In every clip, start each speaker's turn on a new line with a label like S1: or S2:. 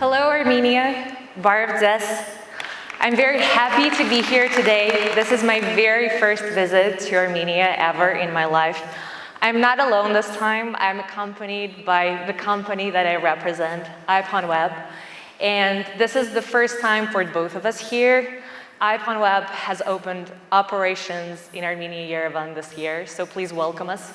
S1: Hello, Armenia. Barv Zes. I'm very happy to be here today. This is my very first visit to Armenia ever in my life. I'm not alone this time. I'm accompanied by the company that I represent, IPONWEB. And this is the first time for both of us here. IPONWEB has opened operations in Armenia, Yerevan this year, so please welcome us.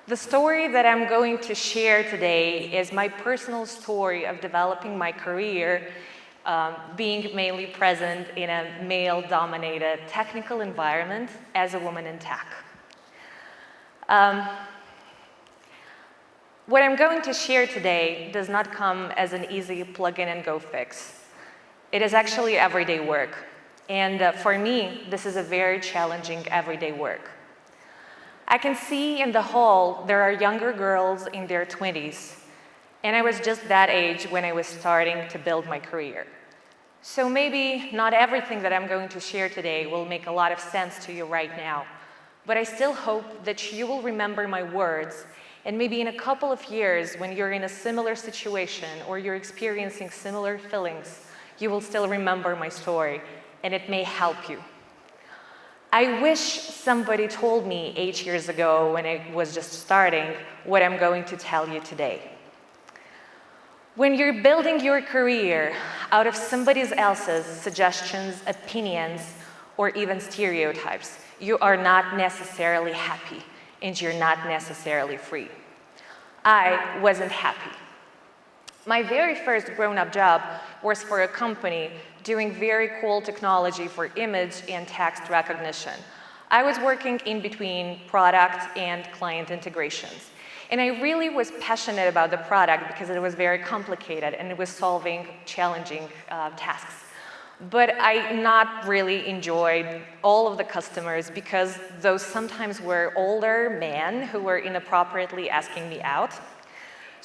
S1: The story that I'm going to share today is my personal story of developing my career, being mainly present in a male-dominated technical environment as a woman in tech. What I'm going to share today does not come as an easy plug-in-and-go fix. It is actually everyday work. And for me, this is a very challenging everyday work. I can see in the hall there are younger girls in their 20s, and I was just that age when I was starting to build my career. So maybe not everything that I'm going to share today will make a lot of sense to you right now, but I still hope that you will remember my words, and maybe in a couple of years when you're in a similar situation or you're experiencing similar feelings, you will still remember my story, and it may help you. I wish somebody told me 8 years ago when I was just starting what I'm going to tell you today. When you're building your career out of somebody else's suggestions, opinions, or even stereotypes, you are not necessarily happy and you're not necessarily free. I wasn't happy. My very first grown-up job was for a company doing very cool technology for image and text recognition. I was working in between product and client integrations. And I really was passionate about the product because it was very complicated and it was solving challenging tasks. But I not really enjoyed all of the customers because those sometimes were older men who were inappropriately asking me out.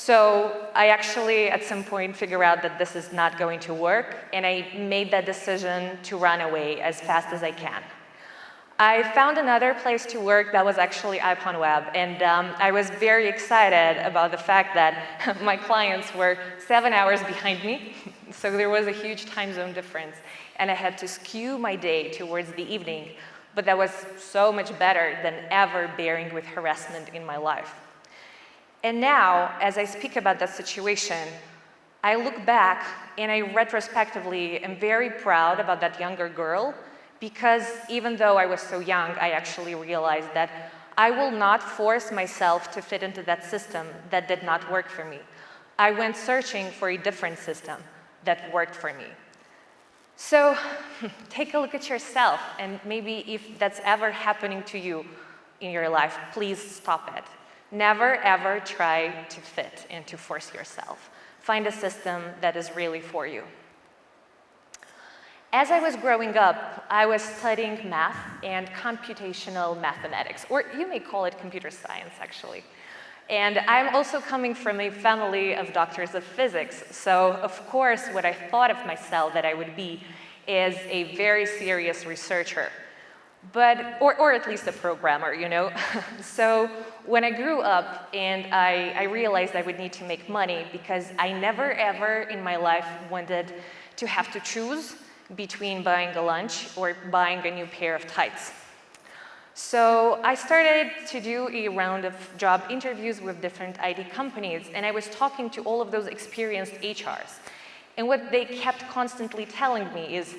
S1: So I actually, at some point, figured out that this is not going to work, and I made that decision to run away as fast as I can. I found another place to work that was actually IPONWEB, and I was very excited about the fact that my clients were 7 hours behind me, so there was a huge time zone difference, and I had to skew my day towards the evening, but that was so much better than ever bearing with harassment in my life. And now, as I speak about that situation, I look back and I retrospectively am very proud about that younger girl because even though I was so young, I actually realized that I will not force myself to fit into that system that did not work for me. I went searching for a different system that worked for me. So take a look at yourself, and maybe if that's ever happening to you in your life, please stop it. Never, ever try to fit and to force yourself. Find a system that is really for you. As I was growing up, I was studying math and computational mathematics, or you may call it computer science, actually. And I'm also coming from a family of doctors of physics, so of course what I thought of myself that I would be is a very serious researcher. Or at least a programmer, you know? So when I grew up and I realized I would need to make money because I never ever in my life wanted to have to choose between buying a lunch or buying a new pair of tights. So I started to do a round of job interviews with different IT companies, and I was talking to all of those experienced HRs. And what they kept constantly telling me is,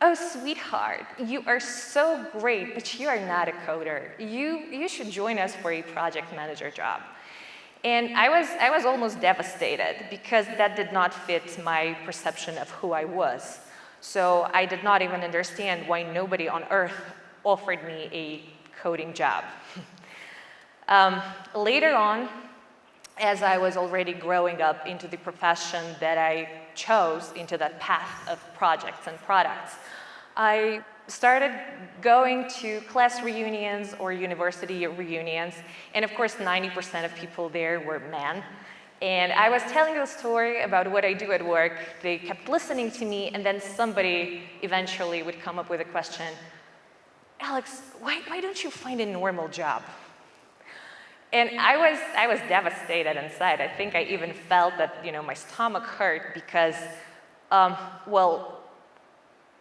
S1: "Oh, sweetheart, you are so great, but you are not a coder. You should join us for a project manager job." And I was almost devastated because that did not fit my perception of who I was. So I did not even understand why nobody on earth offered me a coding job. Later on, as I was already growing up into the profession that I chose, into that path of projects and products, I started going to class reunions or university reunions, and of course 90% of people there were men. And I was telling the story about what I do at work, they kept listening to me, and then somebody eventually would come up with a question, "Alex, why don't you find a normal job?" And I was devastated inside. I think I even felt that, my stomach hurt because, well,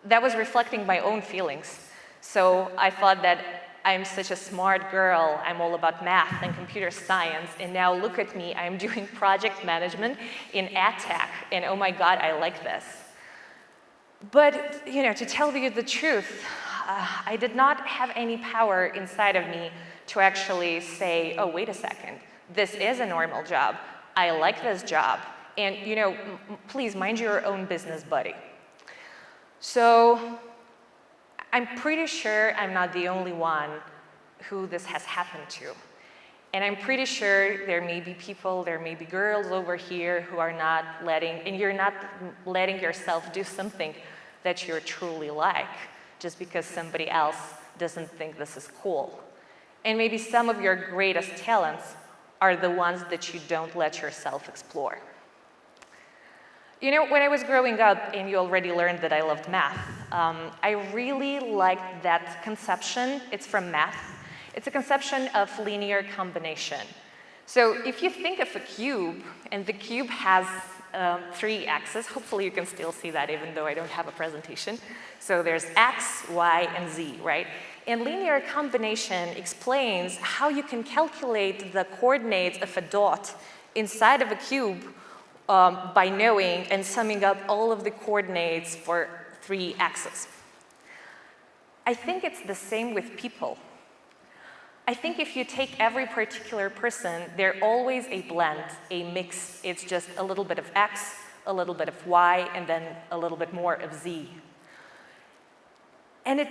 S1: that was reflecting my own feelings. So I thought that I'm such a smart girl, I'm all about math and computer science, and now look at me, I'm doing project management in ad tech, and oh my God, I like this. But, to tell you the truth, I did not have any power inside of me to actually say, oh, wait a second, this is a normal job, I like this job, and, please mind your own business, buddy. So, I'm pretty sure I'm not the only one who this has happened to. And I'm pretty sure there may be people, there may be girls over here who are not letting, and you're not letting yourself do something that you truly like, just because somebody else doesn't think this is cool. And maybe some of your greatest talents are the ones that you don't let yourself explore. When I was growing up, and you already learned that I loved math, I really liked that conception. It's from math. It's a conception of linear combination. So if you think of a cube, and the cube has 3 axes, hopefully you can still see that even though I don't have a presentation. So there's X, Y, and Z, right? And linear combination explains how you can calculate the coordinates of a dot inside of a cube by knowing and summing up all of the coordinates for 3 axes. I think it's the same with people. I think if you take every particular person, they're always a blend, a mix. It's just a little bit of X, a little bit of Y, and then a little bit more of Z. And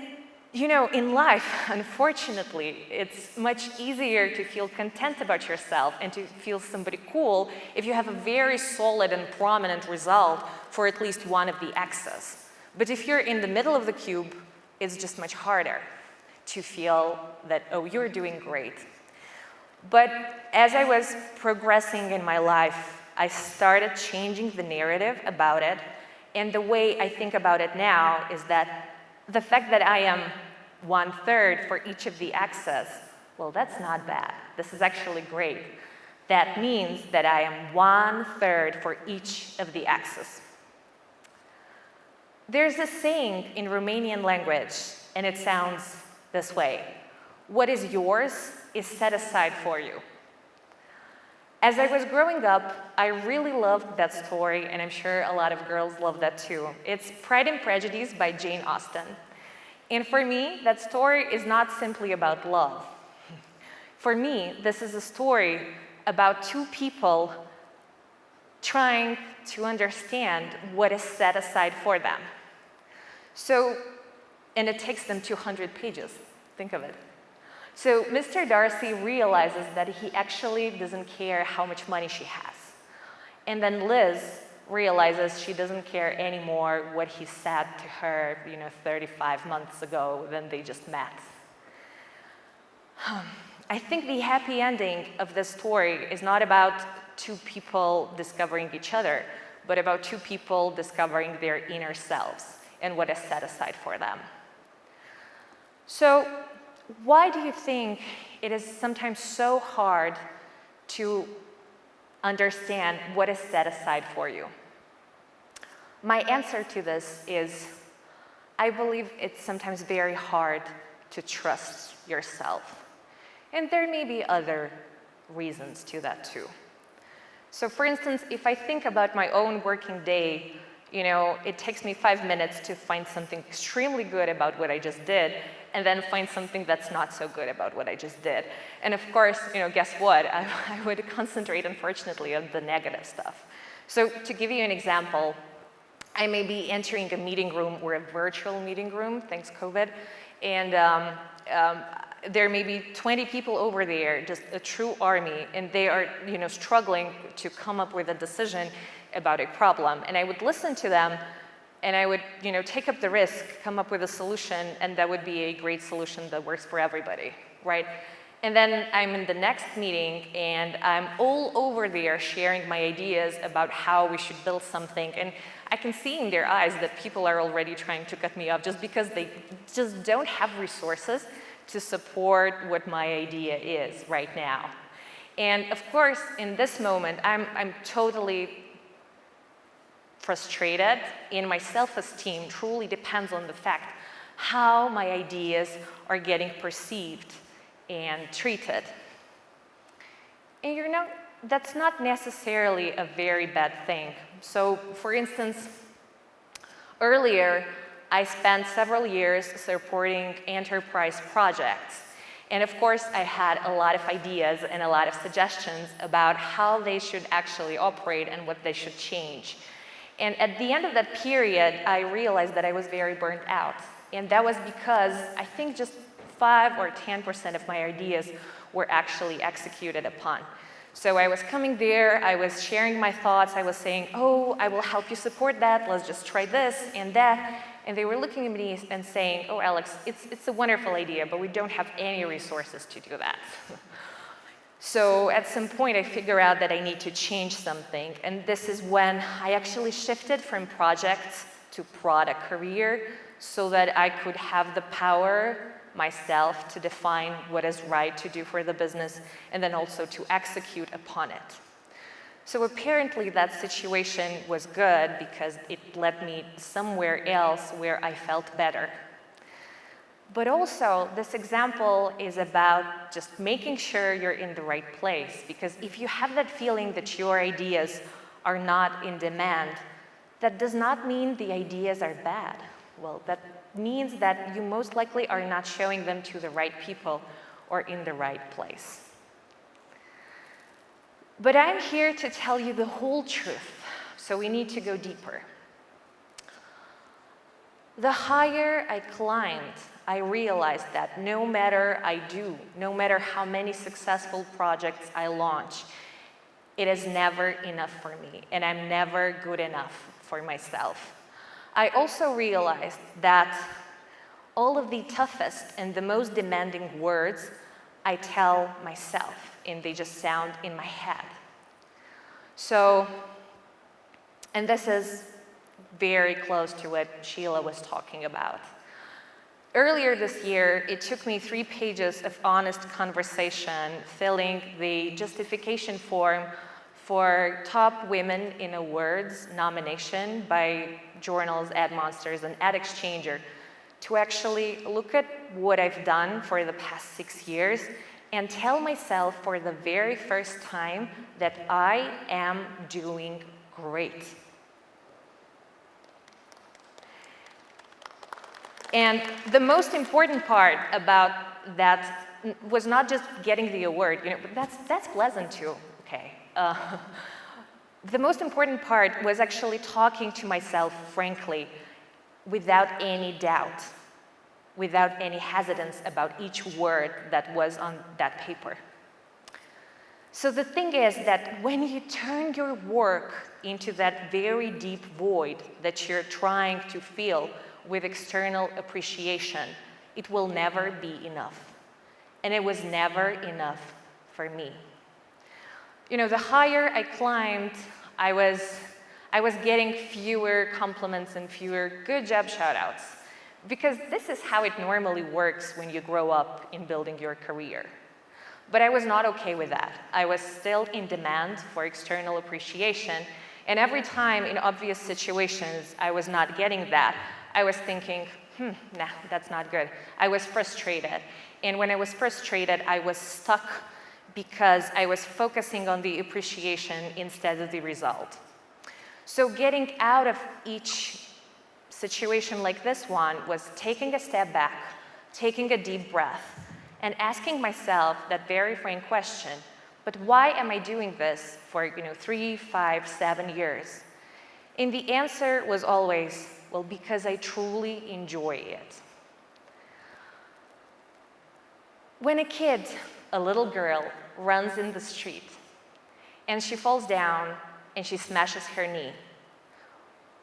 S1: in life, unfortunately, it's much easier to feel content about yourself and to feel somebody cool if you have a very solid and prominent result for at least one of the axes. But if you're in the middle of the cube, it's just much harder to feel that, oh, you're doing great. But as I was progressing in my life, I started changing the narrative about it. And the way I think about it now is that the fact that I am 1/3 for each of the axes, well, that's not bad. This is actually great. That means that I am 1/3 for each of the axes. There's a saying in Romanian language, and it sounds this way: what is yours is set aside for you. As I was growing up, I really loved that story, and I'm sure a lot of girls love that too. It's Pride and Prejudice by Jane Austen. And for me, that story is not simply about love. For me, this is a story about 2 people trying to understand what is set aside for them. So, and it takes them 200 pages. Think of it. So Mr. Darcy realizes that he actually doesn't care how much money she has. And then Liz realizes she doesn't care anymore what he said to her, 35 months ago when they just met. I think the happy ending of this story is not about 2 people discovering each other, but about 2 people discovering their inner selves and what is set aside for them. So, why do you think it is sometimes so hard to understand what is set aside for you? My answer to this is, I believe it's sometimes very hard to trust yourself. And there may be other reasons to that too. So for instance, if I think about my own working day, it takes me 5 minutes to find something extremely good about what I just did, and then find something that's not so good about what I just did. And of course, guess what? I would concentrate, unfortunately, on the negative stuff. So to give you an example, I may be entering a meeting room or a virtual meeting room, thanks COVID, and there may be 20 people over there, just a true army, and they are, struggling to come up with a decision about a problem. And I would listen to them, and I would, take up the risk, come up with a solution, and that would be a great solution that works for everybody, right? And then I'm in the next meeting, and I'm all over there sharing my ideas about how we should build something. And I can see in their eyes that people are already trying to cut me off just because they just don't have resources to support what my idea is right now. And of course, in this moment, I'm totally frustrated, and my self-esteem truly depends on the fact how my ideas are getting perceived and treated. And you know, that's not necessarily a very bad thing. So, for instance, earlier, I spent several years supporting enterprise projects. And of course, I had a lot of ideas and a lot of suggestions about how they should actually operate and what they should change. And at the end of that period, I realized that I was very burnt out. And that was because I think just 5 or 10% of my ideas were actually executed upon. So I was coming there, I was sharing my thoughts, I was saying, oh, I will help you support that, let's just try this and that. And they were looking at me and saying, oh, Alex, it's a wonderful idea, but we don't have any resources to do that. So at some point, I figured out that I need to change something. And this is when I actually shifted from projects to product career so that I could have the power myself to define what is right to do for the business and then also to execute upon it. So apparently that situation was good because it led me somewhere else where I felt better. But also, this example is about just making sure you're in the right place, because if you have that feeling that your ideas are not in demand, that does not mean the ideas are bad. Well, that means that you most likely are not showing them to the right people or in the right place. But I'm here to tell you the whole truth, so we need to go deeper. The higher I climbed, I realized that no matter no matter how many successful projects I launch, it is never enough for me, and I'm never good enough for myself. I also realized that all of the toughest and the most demanding words I tell myself, and they just sound in my head. So, and this is very close to what Sheila was talking about. Earlier this year, it took me 3 pages of honest conversation filling the justification form for Top Women in Awards nomination by journals AdMonsters and AdExchanger to actually look at what I've done for the past 6 years and tell myself for the very first time that I am doing great. And the most important part about that was not just getting the award, but that's pleasant too, okay. The most important part was actually talking to myself frankly, without any doubt, without any hesitance about each word that was on that paper. So the thing is that when you turn your work into that very deep void that you're trying to fill with external appreciation, it will never be enough. And it was never enough for me. The higher I climbed, I was getting fewer compliments and fewer good job shout-outs, because this is how it normally works when you grow up in building your career. But I was not okay with that. I was still in demand for external appreciation, and every time in obvious situations I was not getting that, I was thinking, nah, that's not good. I was frustrated. And when I was frustrated, I was stuck because I was focusing on the appreciation instead of the result. So getting out of each situation like this one was taking a step back, taking a deep breath, and asking myself that very frank question, but why am I doing this for 3, 5, 7 years? And the answer was always, well, because I truly enjoy it. When a kid, a little girl, runs in the street and she falls down and she smashes her knee,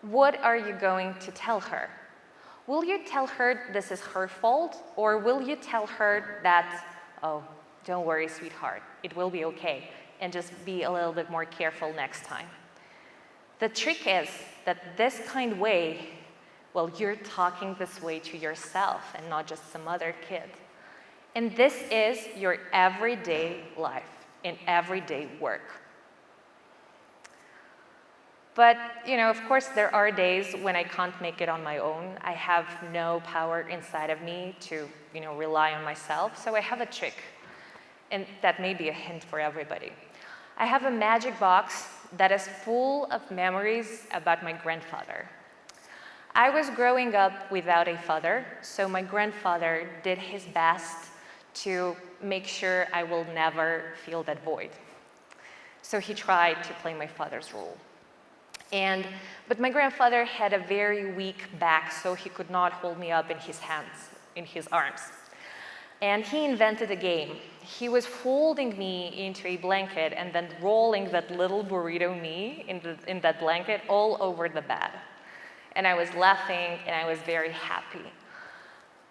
S1: what are you going to tell her? Will you tell her this is her fault, or will you tell her that, oh, don't worry, sweetheart, it will be okay, and just be a little bit more careful next time? The trick is that this kind way, well, you're talking this way to yourself and not just some other kid. And this is your everyday life. in everyday work. But, of course, there are days when I can't make it on my own. I have no power inside of me to, rely on myself. So I have a trick, and that may be a hint for everybody. I have a magic box that is full of memories about my grandfather. I was growing up without a father, so my grandfather did his best to make sure I will never feel that void. So he tried to play my father's role. But my grandfather had a very weak back, so he could not hold me up in his arms. And he invented a game. He was folding me into a blanket and then rolling that little burrito me in that blanket all over the bed. And I was laughing, and I was very happy.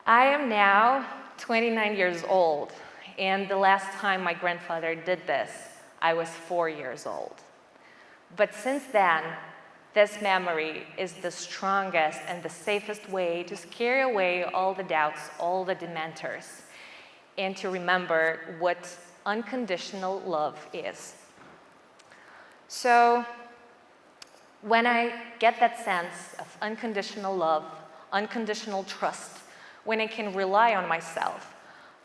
S1: I am now 29 years old, and the last time my grandfather did this, I was 4 years old. But since then, this memory is the strongest and the safest way to scare away all the doubts, all the dementors, and to remember what unconditional love is. So, when I get that sense of unconditional love, unconditional trust, when I can rely on myself,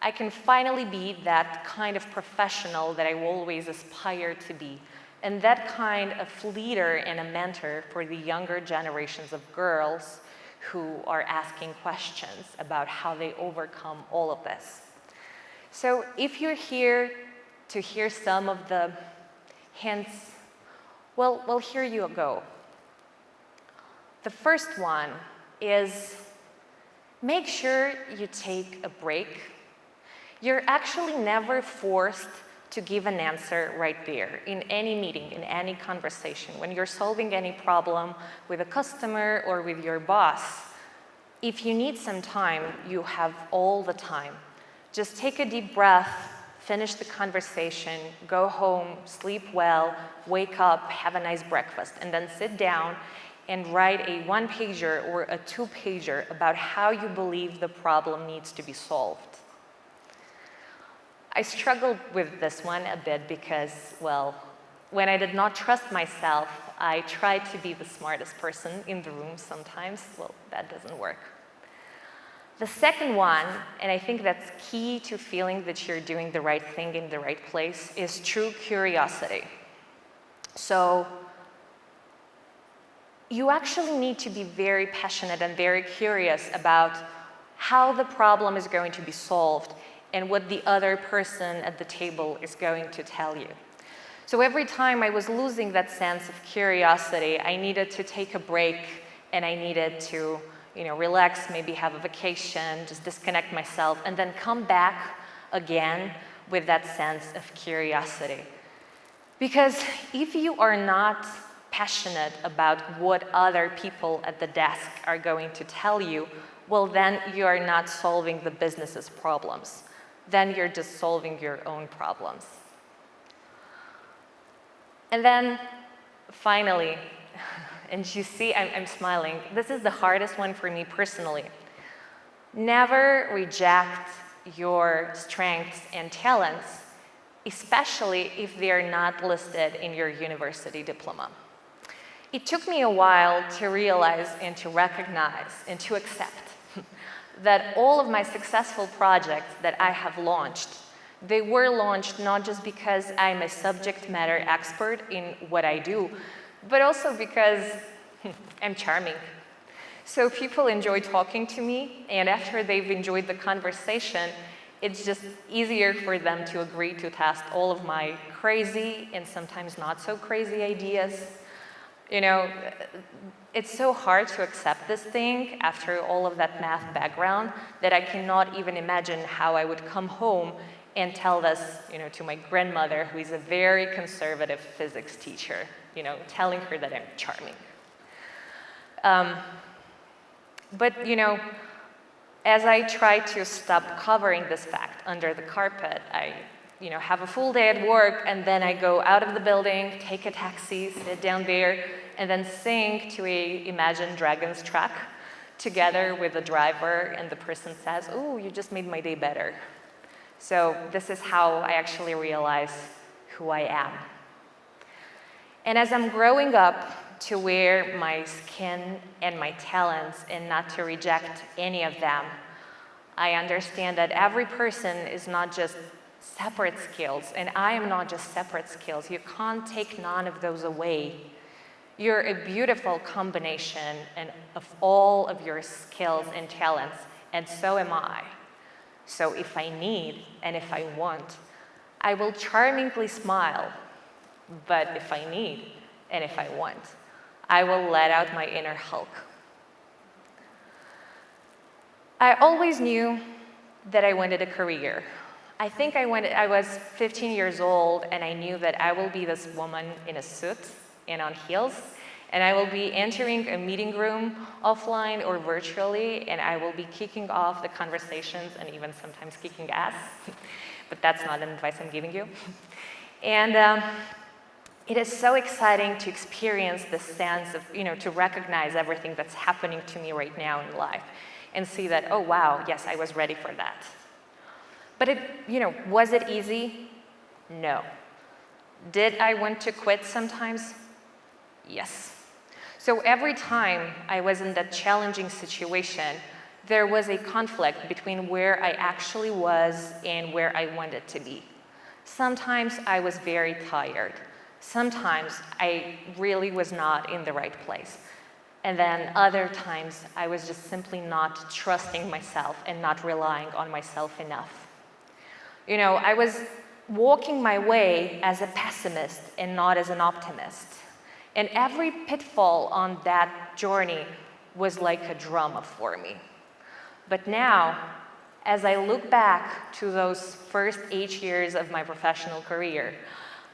S1: I can finally be that kind of professional that I always aspire to be, and that kind of leader and a mentor for the younger generations of girls who are asking questions about how they overcome all of this. So if you're here to hear some of the hints, well, here you go. The first one is make sure you take a break. You're actually never forced to give an answer right there in any meeting, in any conversation. When you're solving any problem with a customer or with your boss, if you need some time, you have all the time. Just take a deep breath, finish the conversation, go home, sleep well, wake up, have a nice breakfast, and then sit down and write a one-pager or a two-pager about how you believe the problem needs to be solved. I struggled with this one a bit because, well, when I did not trust myself, I tried to be the smartest person in the room sometimes. Well, that doesn't work. The second one, and I think that's key to feeling that you're doing the right thing in the right place, is true curiosity. So you actually need to be very passionate and very curious about how the problem is going to be solved and what the other person at the table is going to tell you. So every time I was losing that sense of curiosity, I needed to take a break, and I needed to, relax, maybe have a vacation, just disconnect myself, and then come back again with that sense of curiosity. Because if you are not passionate about what other people at the desk are going to tell you, well, then you are not solving the business's problems. Then you're just solving your own problems. And then, finally, and you see I'm smiling, this is the hardest one for me personally. Never reject your strengths and talents, especially if they are not listed in your university diploma. It took me a while to realize and to recognize and to accept that all of my successful projects that I have launched, they were launched not just because I'm a subject matter expert in what I do, but also because I'm charming. So people enjoy talking to me, and after they've enjoyed the conversation, it's just easier for them to agree to test all of my crazy and sometimes not so crazy ideas. It's so hard to accept this thing after all of that math background that I cannot even imagine how I would come home and tell this, to my grandmother, who is a very conservative physics teacher, telling her that I'm charming. But as I try to stop covering this fact under the carpet, I have a full day at work, and then I go out of the building, take a taxi, sit down there, and then sing to a Imagine Dragons track together with the driver, and the person says, "Oh, you just made my day better." So this is how I actually realize who I am. And as I'm growing up to wear my skin and my talents and not to reject any of them, I understand that every person is not just separate skills, and I am not just separate skills. You can't take none of those away. You're a beautiful combination of all of your skills and talents, and so am I. So if I need and if I want, I will charmingly smile. But if I need and if I want, I will let out my inner Hulk. I always knew that I wanted a career. I think I was 15 years old, and I knew that I will be this woman in a suit and on heels, and I will be entering a meeting room offline or virtually, and I will be kicking off the conversations and even sometimes kicking ass. But that's not an advice I'm giving you. And it is so exciting to experience the sense of, to recognize everything that's happening to me right now in life and see that, oh wow, yes, I was ready for that. But was it easy? No. Did I want to quit sometimes? Yes. So every time I was in that challenging situation, there was a conflict between where I actually was and where I wanted to be. Sometimes I was very tired. Sometimes I really was not in the right place. And then other times I was just simply not trusting myself and not relying on myself enough. I was walking my way as a pessimist and not as an optimist. And every pitfall on that journey was like a drama for me. But now, as I look back to those first 8 years of my professional career,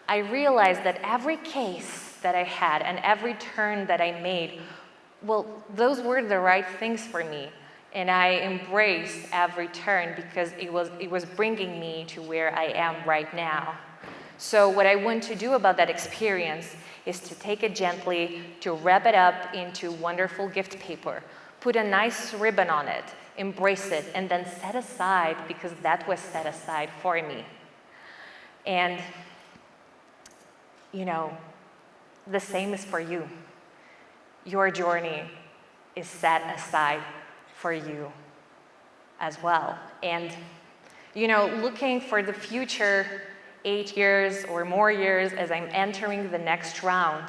S1: I realized that every case that I had and every turn that I made, well, those were the right things for me. And I embraced every turn because it was bringing me to where I am right now. So what I want to do about that experience is to take it gently, to wrap it up into wonderful gift paper, put a nice ribbon on it, embrace it, and then set aside, because that was set aside for me. And, the same is for you. Your journey is set aside for you as well. And, looking for the future 8 years or more years as I'm entering the next round,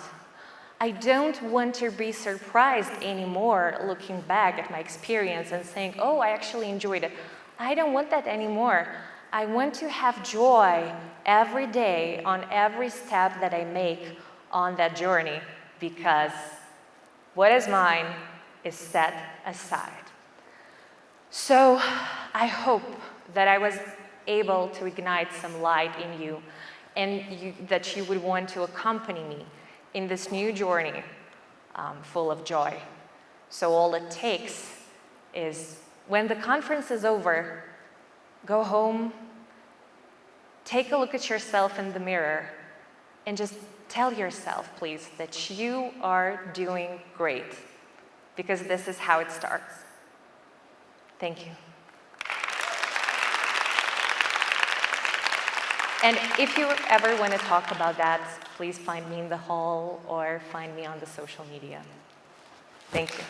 S1: I don't want to be surprised anymore looking back at my experience and saying, oh, I actually enjoyed it. I don't want that anymore. I want to have joy every day on every step that I make on that journey, because what is mine is set aside. So I hope that I was able to ignite some light in you, and that you would want to accompany me in this new journey full of joy. So all it takes is, when the conference is over, go home, take a look at yourself in the mirror, and just tell yourself, please, that you are doing great, because this is how it starts. Thank you. And if you ever want to talk about that, please find me in the hall or find me on the social media. Thank you.